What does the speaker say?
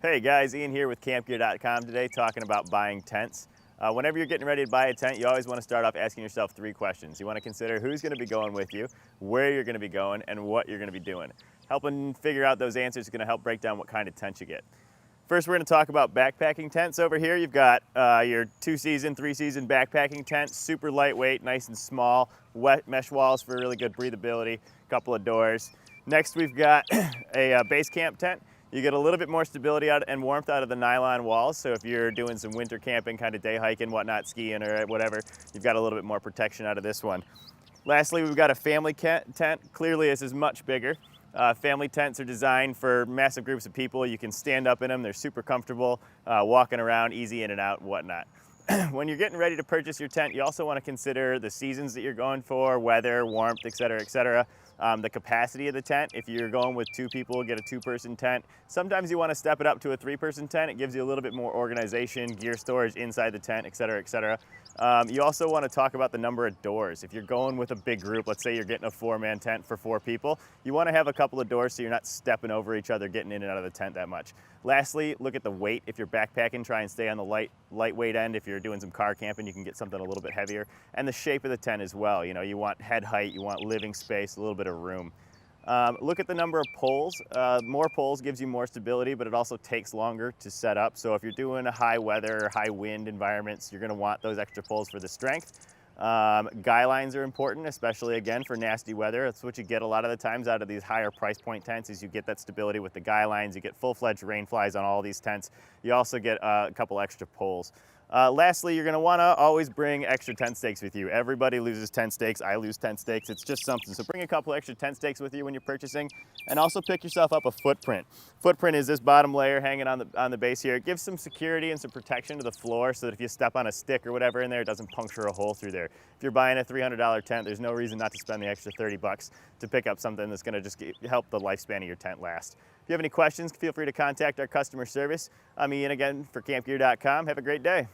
Hey guys, Ian here with campgear.com today talking about buying tents. Whenever you're getting ready to buy a tent, you always want to start off asking yourself three questions. You want to consider who's going to be going with you, where you're going to be going, and what you're going to be doing. Helping figure out those answers is going to help break down what kind of tent you get. First, we're going to talk about backpacking tents. Over here, you've got your 2-season, 3-season backpacking tent, super lightweight, nice and small, wet mesh walls for really good breathability, couple of doors. Next, we've got a base camp tent. You get a little bit more stability out and warmth out of the nylon walls, so if you're doing some winter camping, kind of day hiking, whatnot, skiing or whatever, you've got a little bit more protection out of this one. Lastly, we've got a family tent. Clearly, this is much bigger. Family tents are designed for massive groups of people. You can stand up in them. They're super comfortable, walking around, easy in and out, and whatnot. When you're getting ready to purchase your tent, you also want to consider the seasons that you're going for, weather, warmth, etc., etc. The capacity of the tent. If you're going with 2 people, get a 2-person tent. Sometimes you want to step it up to a 3-person tent. It gives you a little bit more organization, gear storage inside the tent, etc., etc. You also want to talk about the number of doors. If you're going with a big group, let's say you're getting a 4-man tent for 4 people, you want to have a couple of doors so you're not stepping over each other, getting in and out of the tent that much. Lastly, look at the weight. If you're backpacking, try and stay on the lightweight end. If you're doing some car camping, you can get something a little bit heavier. And the shape of the tent as well. You know, you want head height, you want living space, a little bit of room. Look at the number of poles. More poles gives you more stability, but it also takes longer to set up. So if you're doing a high weather or high wind environments, you're gonna want those extra poles for the strength. Guy lines are important, especially again for nasty weather. That's what you get a lot of the times out of these higher price point tents is you get that stability with the guy lines. You get full-fledged rain flies on all these tents. You also get a couple extra poles. Lastly, you're gonna wanna always bring extra tent stakes with you. Everybody loses tent stakes. I lose tent stakes. It's just something. So bring a couple extra tent stakes with you when you're purchasing, and also pick yourself up a footprint. Footprint is this bottom layer hanging on the base here. It gives some security and some protection to the floor so that if you step on a stick or whatever in there, it doesn't puncture a hole through there. If you're buying a $300 tent, there's no reason not to spend the extra 30 bucks to pick up something that's gonna just help the lifespan of your tent last. If you have any questions, feel free to contact our customer service. I'm Ian again for campgear.com. Have a great day.